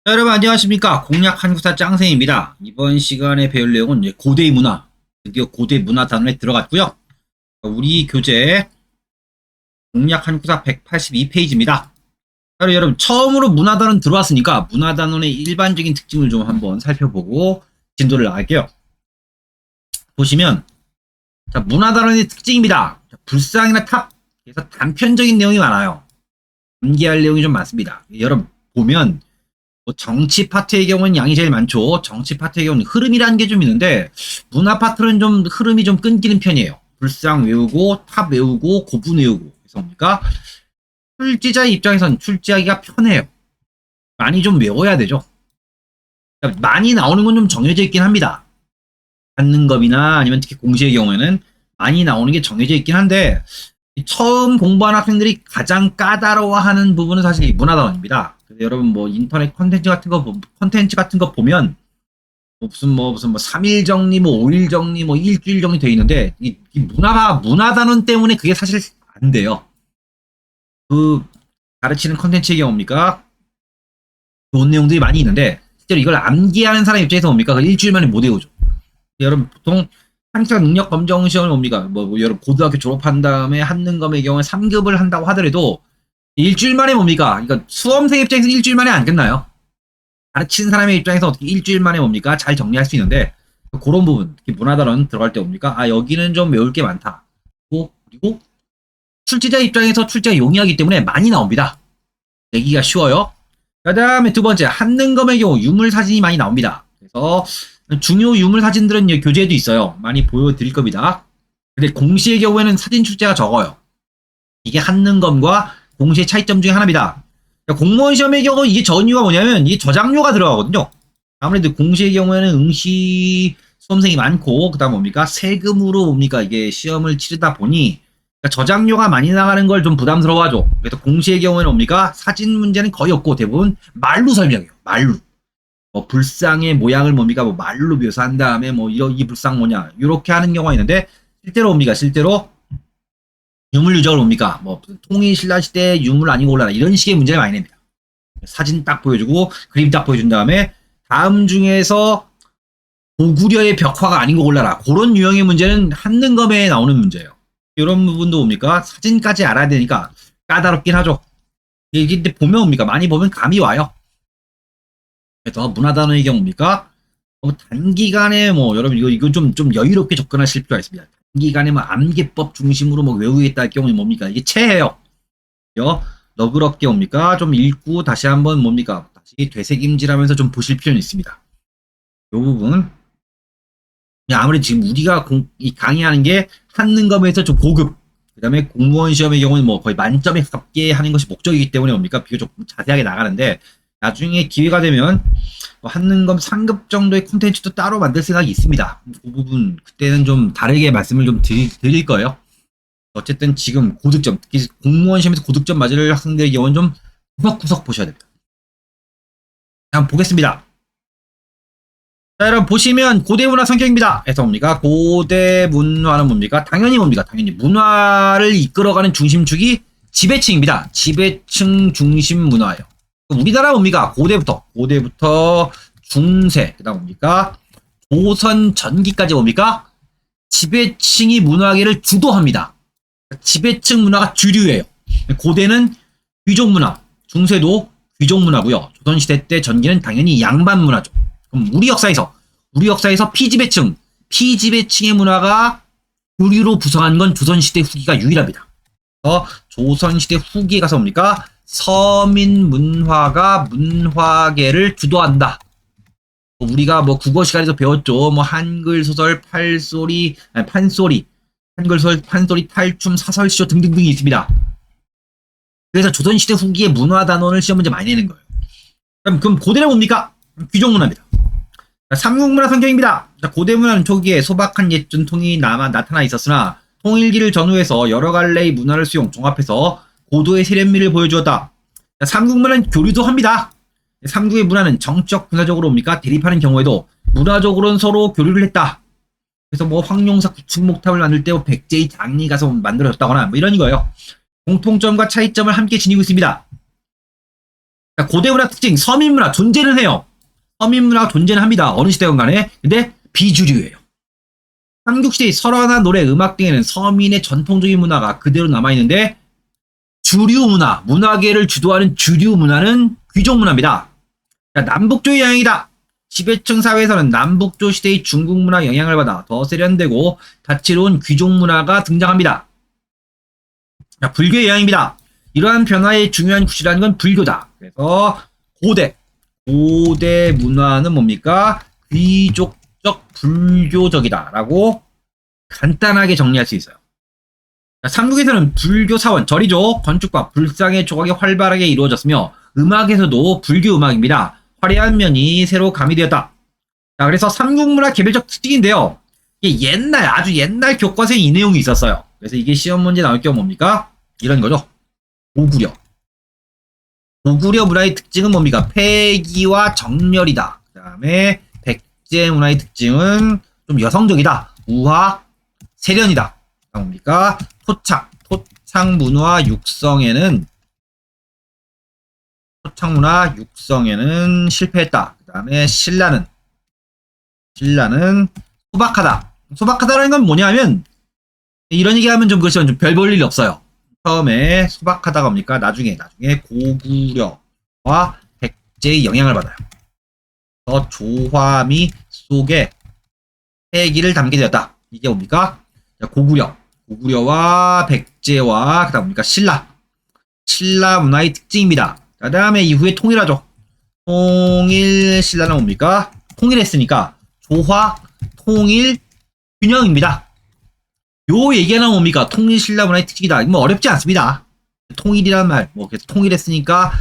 자, 여러분 안녕하십니까. 공략 한국사 짱생입니다. 이번 시간에 배울 내용은 이제 고대 문화, 드디어 고대 문화 단원에 들어갔고요. 우리 교재 공략 한국사 182페이지입니다. 여러분 처음으로 문화 단원 들어왔으니까 문화 단원의 일반적인 특징을 좀 한번 살펴보고 진도를 나갈게요. 보시면 자, 문화 단원의 특징입니다. 자, 불상이나 탑에서 단편적인 내용이 많아요. 암기할 내용이 좀 많습니다. 여러분 보면 정치 파트의 경우는 양이 제일 많죠. 정치 파트의 경우는 흐름이라는 게 좀 있는데 문화 파트는 좀 흐름이 좀 끊기는 편이에요. 불상 외우고 탑 외우고 고분 외우고 그래서 뭡니까? 출제자의 입장에선 출제하기가 편해요. 많이 좀 외워야 되죠. 많이 나오는 건 좀 정해져 있긴 합니다. 받는겁이나 아니면 특히 공시의 경우에는 많이 나오는 게 정해져 있긴 한데 처음 공부하는 학생들이 가장 까다로워하는 부분은 사실 문화단원입니다. 그래서 여러분 뭐 인터넷 컨텐츠 같은 거 보면 무슨 3일 정리, 5일 정리, 일주일 정리 돼 있는데 이 문화단원 때문에 그게 사실 안 돼요. 그 가르치는 컨텐츠의 경우입니까? 좋은 내용들이 많이 있는데 실제로 이걸 암기하는 사람 입장에서 뭡니까? 그 일주일 만에 못 외우죠. 여러분 보통 한국사 능력 검정 시험을 뭡니까? 여러분 고등학교 졸업한 다음에 한능검의 경우에 3급을 한다고 하더라도 일주일 만에 뭡니까? 그러니까 수험생 입장에서 일주일 만에 안 끝나요. 가르치는 사람의 입장에서 어떻게 일주일 만에 뭡니까? 잘 정리할 수 있는데 그런 부분, 특히 문화단원 들어갈 때 뭡니까? 아 여기는 좀 외울 게 많다. 그리고 출제자 입장에서 출제가 용이하기 때문에 많이 나옵니다. 내기가 쉬워요. 그 다음에 두 번째 한능검의 경우 유물 사진이 많이 나옵니다. 그래서 중요 유물 사진들은 교재에도 있어요. 많이 보여드릴 겁니다. 근데 공시의 경우에는 사진 출제가 적어요. 이게 한능검과 공시의 차이점 중에 하나입니다. 공무원 시험의 경우 이게 적은 이유가 뭐냐면 이게 저장료가 들어가거든요. 아무래도 공시의 경우에는 응시 수험생이 많고 그다음 뭡니까 세금으로 뭡니까 이게 시험을 치르다 보니 저장료가 많이 나가는 걸 좀 부담스러워하죠. 그래서 공시의 경우에는 뭡니까 사진 문제는 거의 없고 대부분 말로 설명해요. 말로. 불상의 모양을 뭡니까 말로 묘사한 다음에 이 불상 뭐냐 이렇게 하는 경우가 있는데 실제로 뭡니까 실제로 유물 유적을 뭡니까 통일 신라 시대 유물 아니고 올라라 이런 식의 문제를 많이 냅니다. 사진 딱 보여주고 그림 딱 보여준 다음에 다음 중에서 고구려의 벽화가 아닌 거 골라라 그런 유형의 문제는 한능검에 나오는 문제예요. 이런 부분도 뭡니까 사진까지 알아야 되니까 까다롭긴 하죠. 근데 보면 뭡니까 많이 보면 감이 와요. 그래서 문화단원의 경우입니까? 단기간에 여러분 이건 좀 여유롭게 접근하실 필요가 있습니다. 단기간에 암기법 중심으로 외우겠다 할 경우는 뭡니까? 이게 체해요. 너그럽게 뭡니까? 좀 읽고 다시 한번 뭡니까? 다시 되새김질하면서 좀 보실 필요는 있습니다. 이 부분. 아무래도 지금 우리가 강의하는 게 한능검에서 좀 고급. 그 다음에 공무원 시험의 경우는 거의 만점에 가깝게 하는 것이 목적이기 때문에 뭡니까? 비교적 자세하게 나가는데 나중에 기회가 되면 한능검 3급 정도의 콘텐츠도 따로 만들 생각이 있습니다. 그 부분 그때는 좀 다르게 말씀을 좀 드릴 거예요. 어쨌든 지금 고득점, 특히 공무원 시험에서 고득점 맞을 학생들의 경우는 좀 구석구석 보셔야 됩니다. 한번 보겠습니다. 자, 여러분 보시면 고대문화 성격입니다. 그래서 뭡니까? 고대문화는 뭡니까? 당연히 문화를 이끌어가는 중심축이 지배층입니다. 지배층 중심 문화예요. 우리나라 뭡니까? 고대부터 중세, 그 다음 뭡니까? 조선 전기까지 뭡니까? 지배층이 문화계를 주도합니다. 지배층 문화가 주류예요. 고대는 귀족 문화, 중세도 귀족 문화고요. 조선시대 때 전기는 당연히 양반 문화죠. 그럼 우리 역사에서 피지배층의 문화가 주류로 부성한 건 조선시대 후기가 유일합니다. 조선시대 후기에 가서 뭡니까? 서민 문화가 문화계를 주도한다. 우리가 국어 시간에서 배웠죠. 한글 소설, 판소리, 한글 소설, 판소리, 탈춤, 사설시조 등등등이 있습니다. 그래서 조선시대 후기의 문화단원을 시험 문제 많이 내는 거예요. 그럼 고대는 뭡니까? 귀족 문화입니다. 삼국문화 성격입니다. 고대문화는 초기에 소박한 옛 전통이 나타나 있었으나 통일기를 전후해서 여러 갈래의 문화를 수용, 종합해서 고도의 세련미를 보여주었다. 삼국문화는 교류도 합니다. 삼국의 문화는 정적, 군사적으로 뭡니까? 대립하는 경우에도 문화적으로는 서로 교류를 했다. 그래서 황룡사 구축목탑을 만들 때 백제의 장리 가서 만들어졌다거나 이런 거예요. 공통점과 차이점을 함께 지니고 있습니다. 자, 고대 문화 특징, 서민 문화 존재는 해요. 서민 문화가 존재는 합니다. 어느 시대건 간에. 근데 비주류예요. 삼국시대의 설화나 노래, 음악 등에는 서민의 전통적인 문화가 그대로 남아있는데 주류 문화, 문화계를 주도하는 주류 문화는 귀족 문화입니다. 자, 남북조의 영향이다. 지배층 사회에서는 남북조 시대의 중국 문화 영향을 받아 더 세련되고 다채로운 귀족 문화가 등장합니다. 자, 불교의 영향입니다. 이러한 변화의 중요한 구실이라는 건 불교다. 그래서 고대 문화는 뭡니까? 귀족적 불교적이다 라고 간단하게 정리할 수 있어요. 자, 삼국에서는 불교 사원, 절이죠. 건축과 불상의 조각이 활발하게 이루어졌으며 음악에서도 불교 음악입니다. 화려한 면이 새로 가미되었다. 자, 그래서 삼국문화 개별적 특징인데요. 이게 아주 옛날 교과서에 이 내용이 있었어요. 그래서 이게 시험 문제 나올 경우 뭡니까? 이런 거죠. 고구려. 고구려 문화의 특징은 뭡니까? 패기와 정렬이다. 그 다음에 백제 문화의 특징은 좀 여성적이다. 우화, 세련이다. 뭡니까? 토착 문화 육성에는 실패했다. 그 다음에 신라는 소박하다. 소박하다라는 건 뭐냐면 이런 얘기하면 좀 그렇지만 좀 별 볼 일이 없어요. 처음에 소박하다가 뭡니까? 나중에 고구려와 백제의 영향을 받아요. 더 조화미 속에 패기를 담게 되었다. 이게 뭡니까? 고구려와 백제와 그다음 뭡니까? 신라 문화의 특징입니다. 그 다음에 이후에 통일하죠. 신라는 뭡니까? 통일했으니까 조화, 통일, 균형입니다. 요 얘기가 뭡니까? 통일 신라 문화의 특징이다. 뭐 어렵지 않습니다. 통일이란 말, 그래서 통일했으니까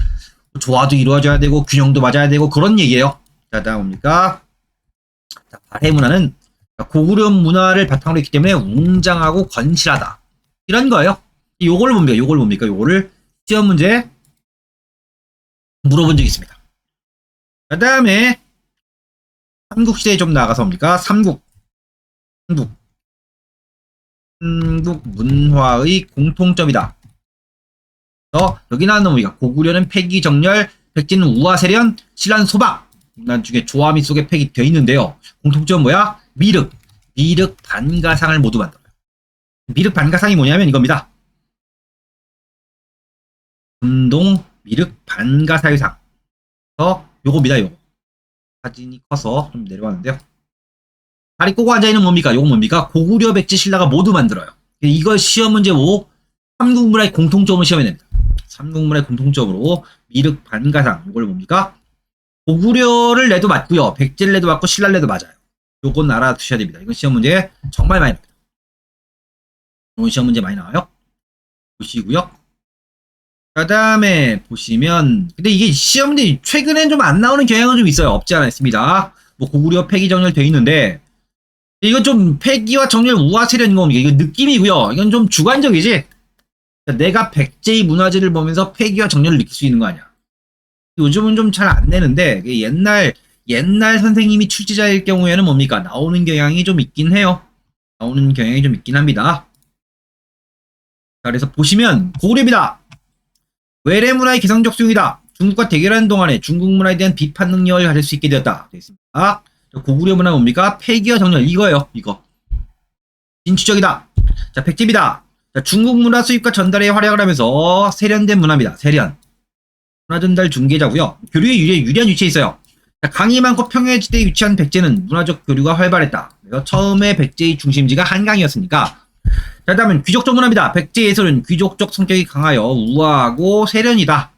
조화도 이루어져야 되고 균형도 맞아야 되고 그런 얘기예요. 자, 다음 뭡니까? 자, 발해 문화는 고구려 문화를 바탕으로 했기 때문에 웅장하고 건실하다. 이런 거예요. 요걸 뭡니까? 요거를 시험 문제 물어본 적이 있습니다. 그 다음에 삼국시대에 좀 나가서 뭡니까? 삼국 문화의 공통점이다. 여기 나오는 뭡니까? 고구려는 패기 정렬, 백제는 우화 세련, 신라는 소박. 나중에 조화미 속에 패기 되어 있는데요. 공통점은 뭐야? 미륵 반가상을 모두 만들어요. 미륵 반가상이 뭐냐면 이겁니다. 금동 미륵 반가사유상. 요겁니다. 요거. 사진이 커서 좀 내려왔는데요. 다리 꼬고 앉아있는 뭡니까? 요거 뭡니까? 고구려, 백제, 신라가 모두 만들어요. 이걸 시험 문제로 삼국문화의 공통점을 시험에 냅니다. 삼국문화의 공통점으로 미륵 반가상. 요걸 뭡니까? 고구려를 내도 맞고요. 백제를 내도 맞고 신라를 내도 맞아요. 요건 알아두셔야 됩니다. 이건 시험 문제 정말 많이 나옵니다. 이건 시험 문제 많이 나와요. 보시고요. 그 다음에 보시면 근데 이게 시험 문제 최근엔 좀 안 나오는 경향은 좀 있어요. 없지 않아 있습니다. 뭐 고구려 패기 정렬 돼 있는데 이건 좀 패기와 정렬 우화 세련인 겁니다. 이거 느낌이고요. 이건 좀 주관적이지. 내가 백제의 문화재를 보면서 패기와 정렬을 느낄 수 있는 거 아니야. 요즘은 좀 잘 안 내는데 옛날 선생님이 출제자일 경우에는 뭡니까? 나오는 경향이 좀 있긴 해요. 나오는 경향이 좀 있긴 합니다. 자, 그래서 보시면 고구려입니다. 외래 문화의 개성적 수용이다. 중국과 대결하는 동안에 중국 문화에 대한 비판 능력을 가질 수 있게 되었다. 되겠습니다. 고구려 문화 뭡니까? 패기와 정렬 이거예요. 이거. 진취적이다. 자, 백제입니다. 자, 중국 문화 수입과 전달에 활약을 하면서 세련된 문화입니다. 세련. 문화 전달 중개자고요. 교류의 유리한 위치에 있어요. 자, 강이 많고 평야지대에 위치한 백제는 문화적 교류가 활발했다. 그래서 처음에 백제의 중심지가 한강이었으니까. 자, 다음은 귀족적 문화입니다. 백제 예술은 귀족적 성격이 강하여 우아하고 세련이다.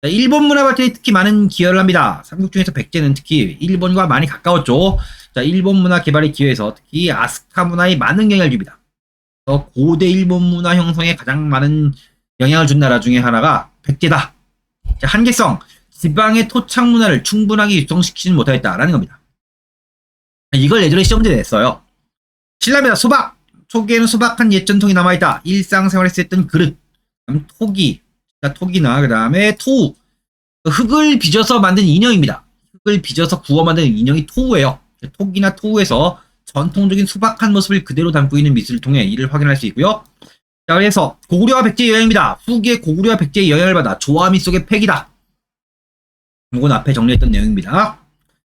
자, 일본 문화 발전에 특히 많은 기여를 합니다. 삼국 중에서 백제는 특히 일본과 많이 가까웠죠. 자, 일본 문화 개발에 기여해서 특히 아스카 문화에 많은 영향을 줍니다. 고대 일본 문화 형성에 가장 많은 영향을 준 나라 중에 하나가 백제다. 자, 한계성. 지방의 토착 문화를 충분하게 육성시키지 못하였다라는 겁니다. 이걸 예전에 시험지에 냈어요. 신라입니다. 소박. 초기에는 소박한 옛 전통이 남아있다. 일상생활에 쓰였던 그릇. 토기나 그 다음에 토우. 흙을 빚어서 만든 인형입니다. 흙을 빚어서 구워 만든 인형이 토우예요. 토기나 토우에서 전통적인 소박한 모습을 그대로 담고 있는 미술을 통해 이를 확인할 수 있고요. 자, 그래서 고구려와 백제의 영향입니다. 후기에 고구려와 백제의 영향을 받아 조화미 속의 패기다. 이건 앞에 정리했던 내용입니다.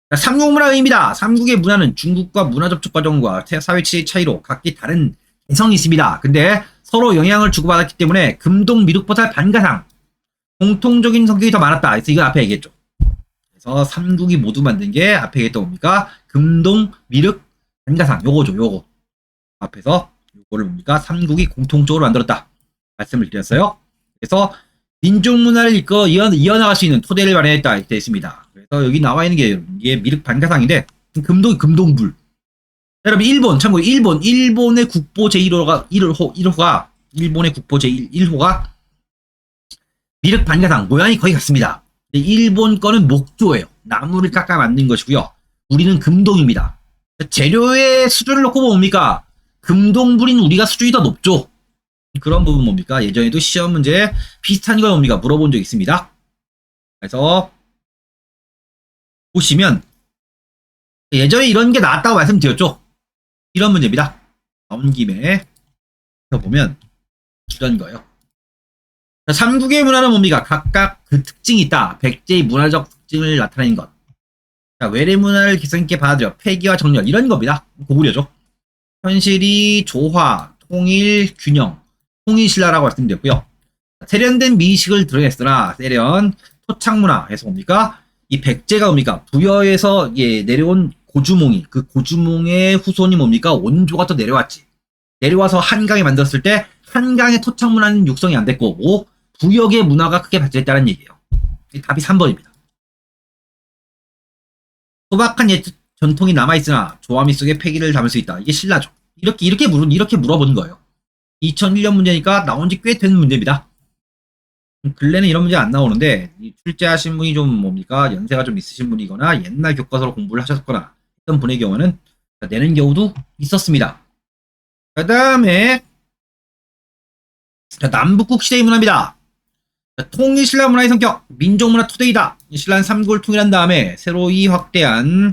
자, 삼국문화입니다. 삼국의 문화는 중국과 문화 접촉 과정과 사회치의 차이로 각기 다른 개성이 있습니다. 근데 서로 영향을 주고받았기 때문에 금동, 미륵보살, 반가상 공통적인 성격이 더 많았다. 그래서 이거 앞에 얘기했죠. 그래서 삼국이 모두 만든 게 앞에 얘기했던 뭡니까? 금동, 미륵, 반가상 요거죠. 요거 앞에서 요거를 뭡니까? 삼국이 공통적으로 만들었다 말씀을 드렸어요. 그래서 민족 문화를 이어나갈 수 있는 토대를 마련했다 이렇게 되어 있습니다. 그래서 여기 나와 있는 게 이게 미륵 반가상인데 금동불. 여러분 일본 참고로 일본의 국보 제1호가 1호가 일본의 국보 제1호가 미륵 반가상 모양이 거의 같습니다. 일본 거는 목조예요. 나무를 깎아 만든 것이고요. 우리는 금동입니다. 재료의 수준을 놓고 뭡니까? 금동불인 우리가 수준이 더 높죠. 그런 부분 뭡니까? 예전에도 시험 문제에 비슷한 걸 뭡니까? 물어본 적 있습니다. 그래서 보시면 예전에 이런 게 나왔다고 말씀드렸죠. 이런 문제입니다. 나온 김에 보면 이런 거예요. 삼국의 문화는 뭡니까? 각각 그 특징이 있다. 백제의 문화적 특징을 나타내는 것. 자, 외래 문화를 개성 있게 받아들여 폐기와 정렬 이런 겁니다. 고구려죠. 현실이 조화, 통일, 균형, 통일신라라고 말씀드렸고요. 세련된 미식을 드러냈으나 세련, 토착문화 해서 뭡니까? 이 백제가 뭡니까? 부여에서 내려온 고주몽이 그 고주몽의 후손이 뭡니까? 원조가 또 내려왔지. 내려와서 한강에 만들었을 때 한강의 토착문화는 육성이 안 됐고 부역의 문화가 크게 발전했다는 얘기예요. 답이 3번입니다. 소박한 옛 전통이 남아있으나 조화미 속에 패기를 담을 수 있다. 이게 신라죠. 이렇게 물어보는 거예요. 2001년 문제니까 나온 지 꽤 된 문제입니다. 근래는 이런 문제 안 나오는데 출제하신 분이 좀 뭡니까? 연세가 좀 있으신 분이거나 옛날 교과서로 공부를 하셨거나 했던 분의 경우는 내는 경우도 있었습니다. 그 다음에 남북국 시대의 문화입니다. 통일 신라 문화의 성격, 민족 문화 토대이다. 신라는 삼국을 통일한 다음에 새로이 확대한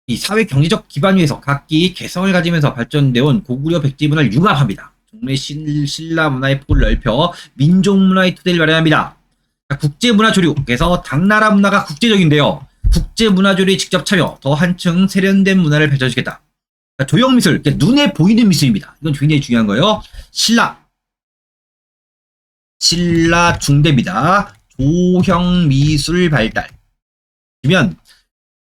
이 사회 경제적 기반 위에서 각기 개성을 가지면서 발전되어 온 고구려 백제 문화를 융합합니다. 종래 신라 문화의 폭을 넓혀 민족 문화의 토대를 마련합니다. 국제 문화 조류, 그래서 당나라 문화가 국제적인데요. 국제 문화 조류에 직접 참여, 더 한층 세련된 문화를 펼쳐주겠다. 조형 미술, 눈에 보이는 미술입니다. 이건 굉장히 중요한 거예요. 신라 중대입니다. 조형 미술 발달. 보면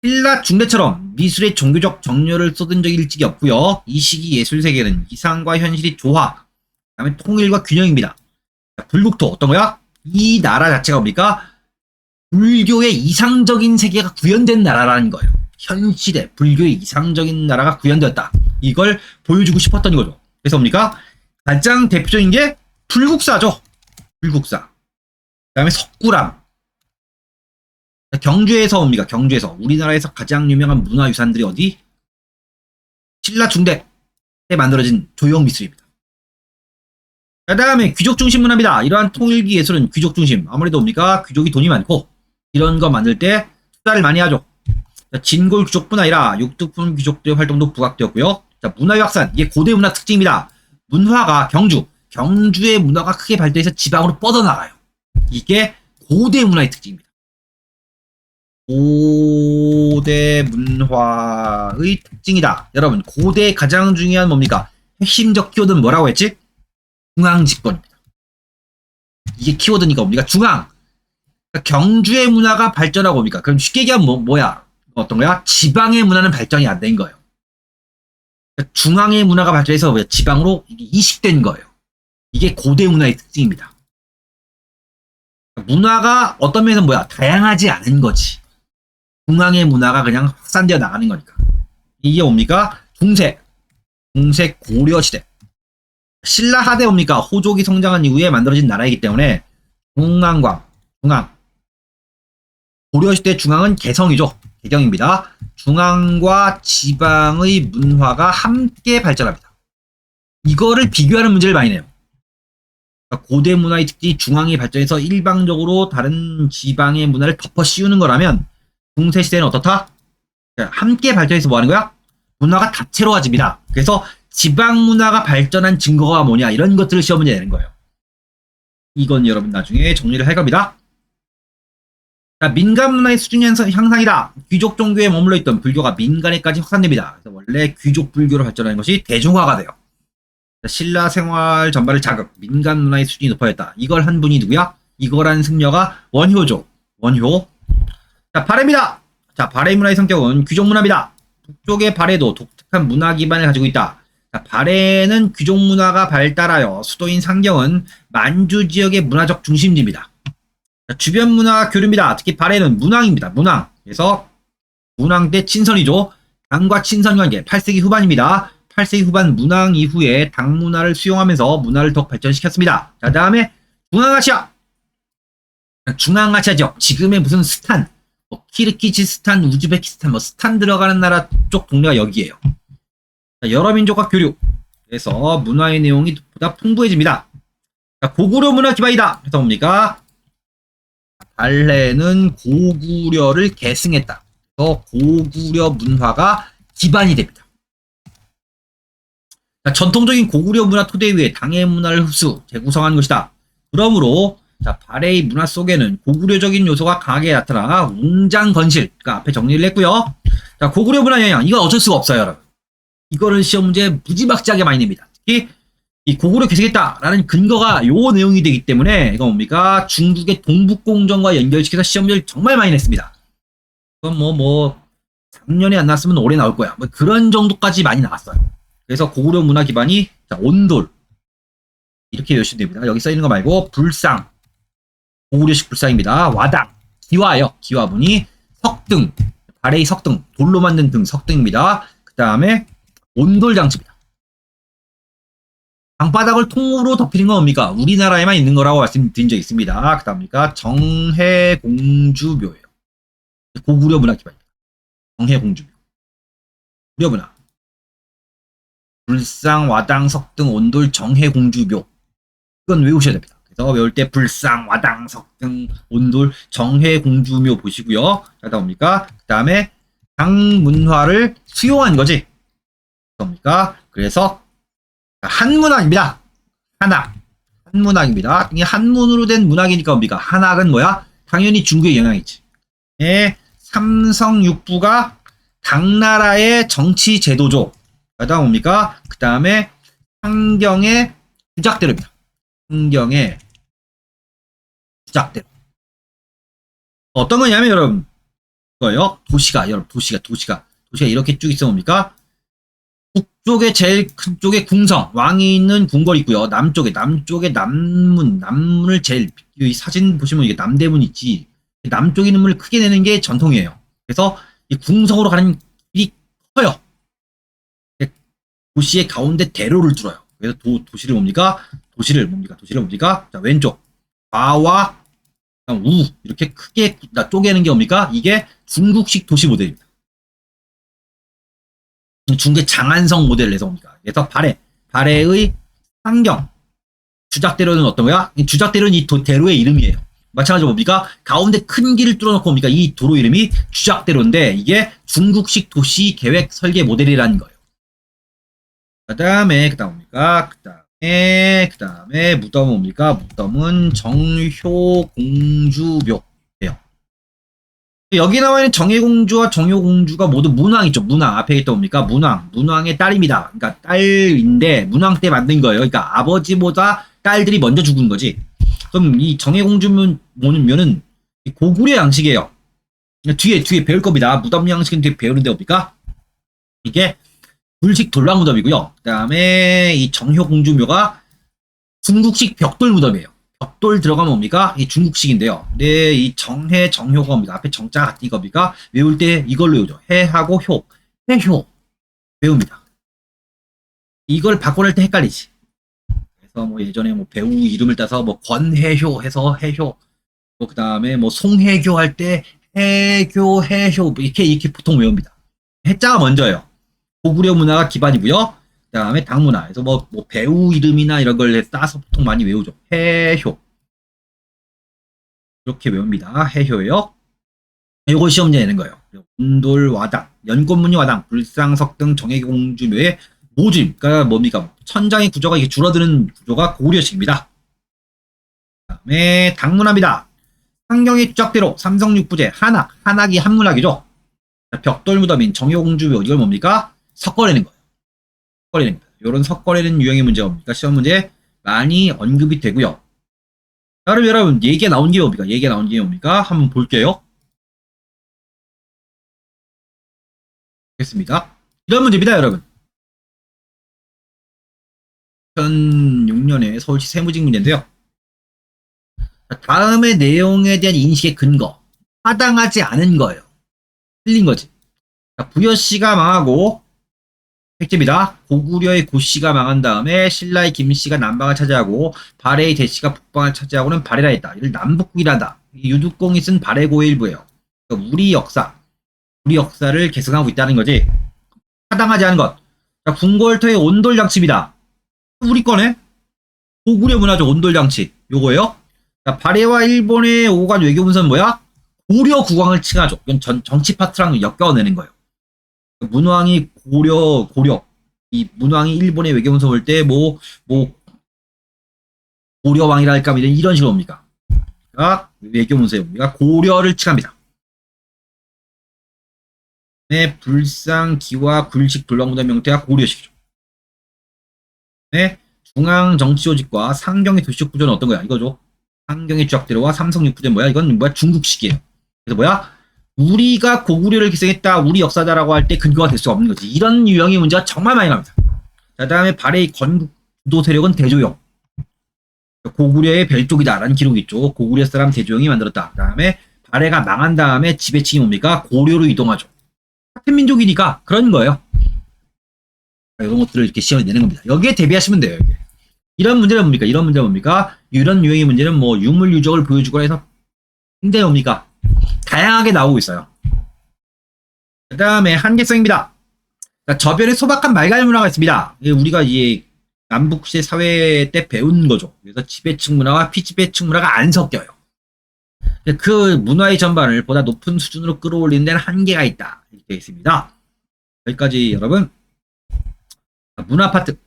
신라 중대처럼 미술의 종교적 정열을 쏟은 적이 일찍이 없고요. 이 시기 예술 세계는 이상과 현실이 조화, 그다음에 통일과 균형입니다. 불국토 어떤 거야? 이 나라 자체가 뭡니까? 불교의 이상적인 세계가 구현된 나라라는 거예요. 현실에 불교의 이상적인 나라가 구현되었다. 이걸 보여주고 싶었던 거죠. 그래서 뭡니까? 가장 대표적인 게 불국사죠. 불국사. 그 다음에 석굴암. 경주에서 옵니까? 경주에서. 우리나라에서 가장 유명한 문화유산들이 어디? 신라 중대 때 만들어진 조형미술입니다. 그 다음에 귀족 중심 문화입니다. 이러한 통일기 예술은 귀족 중심. 아무래도 뭡니까? 귀족이 돈이 많고 이런 거 만들 때 투자를 많이 하죠. 진골 귀족뿐 아니라 육두품 귀족들의 활동도 부각되었고요. 자, 문화의 확산. 이게 고대 문화 특징입니다. 문화가 경주의 문화가 크게 발달해서 지방으로 뻗어나가요. 이게 고대 문화의 특징입니다. 고대 문화의 특징이다. 여러분, 고대의 가장 중요한 뭡니까? 핵심적 키워드는 뭐라고 했지? 중앙집권입니다. 이게 키워드니까 뭡니까? 중앙. 그러니까 경주의 문화가 발전하고 뭡니까? 그럼 쉽게 얘기하면 뭐야? 어떤 거야? 지방의 문화는 발전이 안 된 거예요. 그러니까 중앙의 문화가 발전해서 지방으로 이식된 거예요. 이게 고대 문화의 특징입니다. 문화가 어떤 면에서 뭐야? 다양하지 않은 거지. 중앙의 문화가 그냥 확산되어 나가는 거니까. 이게 뭡니까? 중세 고려시대. 신라 하대 뭡니까? 호족이 성장한 이후에 만들어진 나라이기 때문에 중앙. 고려시대 중앙은 개성이죠. 개경입니다. 중앙과 지방의 문화가 함께 발전합니다. 이거를 비교하는 문제를 많이 내요. 고대 문화의 특징이 중앙이 발전해서 일방적으로 다른 지방의 문화를 덮어 씌우는 거라면 중세 시대는 어떻다? 함께 발전해서 뭐 하는 거야? 문화가 다채로워집니다. 그래서 지방 문화가 발전한 증거가 뭐냐 이런 것들을 시험 문제 내는 거예요. 이건 여러분 나중에 정리를 할 겁니다. 자, 민간 문화의 수준 향상이다. 귀족 종교에 머물러 있던 불교가 민간에까지 확산됩니다. 그래서 원래 귀족 불교로 발전하는 것이 대중화가 돼요. 자, 신라 생활 전반을 자극, 민간 문화의 수준이 높아졌다. 이걸 한 분이 누구야? 이거라는 승려가 원효죠. 원효. 자, 발해입니다. 자, 발해 문화의 성격은 귀족 문화입니다. 북쪽의 발해도 독특한 문화 기반을 가지고 있다. 자, 발해는 귀족 문화가 발달하여 수도인 상경은 만주 지역의 문화적 중심지입니다. 자, 주변 문화 교류입니다. 특히 발해는 문왕입니다. 문왕. 그래서 문왕 때 친선이죠. 당과 친선 관계 8세기 후반입니다. 8세기 후반 문왕 이후에 당 문화를 수용하면서 문화를 더욱 발전시켰습니다. 자, 다음에 중앙아시아. 중앙아시아 지역. 지금의 무슨 스탄, 뭐 키르기즈스탄, 우즈베키스탄, 뭐 스탄 들어가는 나라 쪽 동네가 여기에요. 자, 여러 민족과 교류. 그래서 문화의 내용이 보다 풍부해집니다. 자, 고구려 문화 기반이다. 그래서 뭡니까? 발해는 고구려를 계승했다. 그래서 고구려 문화가 기반이 됩니다. 자, 전통적인 고구려 문화 토대 위에 당의 문화를 흡수, 재구성한 것이다. 그러므로 자, 발해의 문화 속에는 고구려적인 요소가 강하게 나타나 웅장건실, 그러니까 앞에 정리를 했고요. 자, 고구려 문화 영향, 이건 어쩔 수가 없어요, 여러분. 이거는 시험 문제 무지막지하게 많이 냅니다. 특히 이 고구려 계승했다라는 근거가 요 내용이 되기 때문에 이거 뭡니까? 중국의 동북공정과 연결시켜서 시험 문제를 정말 많이 냈습니다. 그건 뭐 3년에 안 나왔으면 올해 나올 거야. 뭐 그런 정도까지 많이 나왔어요. 그래서 고구려 문화 기반이 자, 온돌 이렇게 외우시면 됩니다. 여기 써있는 거 말고 불상, 고구려식 불상입니다. 와당, 기와요. 기와분이 석등, 발해의 석등, 돌로 만든 등 석등입니다. 그 다음에 온돌 장치입니다. 방바닥을 통으로 덮이는 건 뭡니까? 우리나라에만 있는 거라고 말씀드린 적 있습니다. 그 다음입니까? 정해공주묘예요. 고구려 문화 기반입니다. 정해공주묘. 고구려 문화. 불상, 와당, 석등, 온돌, 정해공주묘. 이건 외우셔야 됩니다. 그래서 외울 때 불상, 와당, 석등, 온돌, 정해공주묘 보시고요. 자, 뭡니까? 그 다음에 당문화를 수용한 거지. 뭡니까? 그래서 한문학입니다. 한학. 한문학입니다. 이게 한문으로 된 문학이니까 뭡니까? 한학은 뭐야? 당연히 중국의 영향이지. 예, 삼성육부가 당나라의 정치 제도죠. 그다음 뭡니까? 그 다음에 상경의 주작대로입니다. 상경의 주작대로. 어떤 거냐면 여러분, 이거요. 도시가 이렇게 쭉 있어 뭡니까? 북쪽에 제일 큰 쪽에 궁성, 왕이 있는 궁궐이 있고요. 남쪽에 남문을 제일 이 사진 보시면 이게 남대문 있지. 남쪽에 있는 문을 크게 내는 게 전통이에요. 그래서 이 궁성으로 가는 길이 커요. 도시의 가운데 대로를 뚫어요. 그래서 도시를 뭡니까? 자, 왼쪽 좌와 우 이렇게 크게 쪼개는 게 뭡니까? 이게 중국식 도시 모델입니다. 중국의 장안성 모델을 내서 옵니다. 그래서 발해의 상경, 주작대로는 어떤 거야? 주작대로는 이 대로의 이름이에요. 마찬가지로 뭡니까? 가운데 큰 길을 뚫어놓고 뭡니까? 이 도로 이름이 주작대로인데 이게 중국식 도시 계획 설계 모델이라는 거예요. 그 다음에 뭡니까? 그 다음에 무덤은 뭡니까? 무덤은 정효공주묘예요. 여기 나와 있는 정혜공주와 정효공주가 모두 문왕이죠. 문왕. 앞에 있던 뭡니까? 문왕의 딸입니다. 그러니까 딸인데 문왕 때 만든 거예요. 그러니까 아버지보다 딸들이 먼저 죽은 거지. 그럼 이 정혜공주묘는 고구려 양식이에요. 뒤에 배울 겁니다. 무덤 양식은 뒤에 배우는데 뭡니까? 이게 불식 돌랑 무덤이고요. 그 다음에 이 정효공주묘가 중국식 벽돌 무덤이에요. 벽돌 들어가면 뭡니까? 이 중국식인데요. 네, 이 정효가 뭡니까? 앞에 정자가 같은 겁니까? 외울 때 이걸로 외우죠. 해하고 해효. 외웁니다. 이걸 바꿔낼 때 헷갈리지. 그래서 뭐 예전에 뭐 배우 이름을 따서 뭐 권해효 해서 해효. 뭐 그 다음에 뭐 송혜교 할 때 해효 이렇게 보통 외웁니다. 해자가 먼저예요. 고구려 문화가 기반이고요. 그 다음에 당문화. 그래서 뭐 배우 이름이나 이런 걸 따서 보통 많이 외우죠. 해효. 이렇게 외웁니다. 해효요. 이거 시험제 내는 거예요. 온돌 와당, 연꽃무늬 와당, 불상석등 정혜공주묘의 모집. 그러니까 뭡니까? 천장의 구조가 이게 줄어드는 구조가 고구려식입니다. 그 다음에 당문화입니다. 환경의 주작대로 삼성육부제 한학이 한문학이죠. 벽돌무덤인 정효공주묘 이걸 뭡니까? 섞어내는 거예요. 섞어내는 겁니다. 이런 섞어내는 유형의 문제가 뭡니까? 시험 문제 많이 언급이 되고요. 그럼 여러분 얘기가 나온 게 뭡니까? 얘기가 나온 게 뭡니까? 한번 볼게요. 됐습니다. 이런 문제입니다, 여러분. 2006년에 서울시 세무직 문제인데요. 다음의 내용에 대한 인식의 근거. 타당하지 않은 거예요. 틀린 거지. 부여씨가 망하고 획제입니다. 고구려의 고씨가 망한 다음에 신라의 김씨가 남방을 차지하고 발해의 대씨가 북방을 차지하고는 발해라 했다. 이를 남북국이란다. 유득공이 쓴 발해고의 일부예요. 그러니까 우리 역사를 계승하고 있다는 거지. 타당하지 않은 것. 궁궐터의 온돌장치입니다. 우리 거네? 고구려 문화적 온돌장치. 요거예요. 발해와 일본의 오간 외교문서는 뭐야? 고려 국왕을 칭하죠. 이건 정치 파트랑 엮어내는 거예요. 문왕이 이 문왕이 일본의 외교문서 볼 때 고려왕이라 할까 이런 식으로 옵니까? 외교문서에 옵니까? 고려를 칭합니다. 네, 불상, 기와, 굴식, 불왕무덤 명태가 고려식이죠. 네, 중앙 정치 조직과 상경의 도시적 구조는 어떤 거야? 이거죠. 상경의 주작대로와 삼성육부제는 뭐야? 이건 뭐야? 중국식이에요. 그래서 뭐야? 우리가 고구려를 기생했다, 우리 역사다라고 할 때 근거가 될 수가 없는 거지. 이런 유형의 문제가 정말 많이 나옵니다. 자, 다음에 발해의 건국도 세력은 대조영. 고구려의 별쪽이다라는 기록이 있죠. 고구려 사람 대조영이 만들었다. 그 다음에 발해가 망한 다음에 지배층이 뭡니까? 고려로 이동하죠. 같은 민족이니까 그런 거예요. 이런 것들을 이렇게 시험에 내는 겁니다. 여기에 대비하시면 돼요. 여기에. 이런 문제는 뭡니까? 이런 문제는 뭡니까? 이런 유형의 문제는 뭐 유물 유적을 보여주거나 해서 굉장히 뭡니까? 다양하게 나오고 있어요. 그 다음에 한계성입니다. 저변에 소박한 말갈 문화가 있습니다. 우리가 이제 남북시대 사회 때 배운 거죠. 그래서 지배층 문화와 피지배층 문화가 안 섞여요. 그 문화의 전반을 보다 높은 수준으로 끌어올리는 데는 한계가 있다. 이렇게 되어 있습니다. 여기까지 여러분. 문화 파트.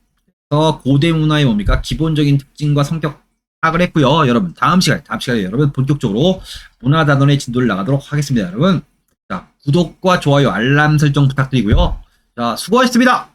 고대 문화의 뭡니까? 기본적인 특징과 성격 파악을 했고요. 여러분 다음 시간에 여러분 본격적으로 문화 단원의 진도를 나가도록 하겠습니다. 여러분 자, 구독과 좋아요 알람 설정 부탁드리고요. 자, 수고하셨습니다.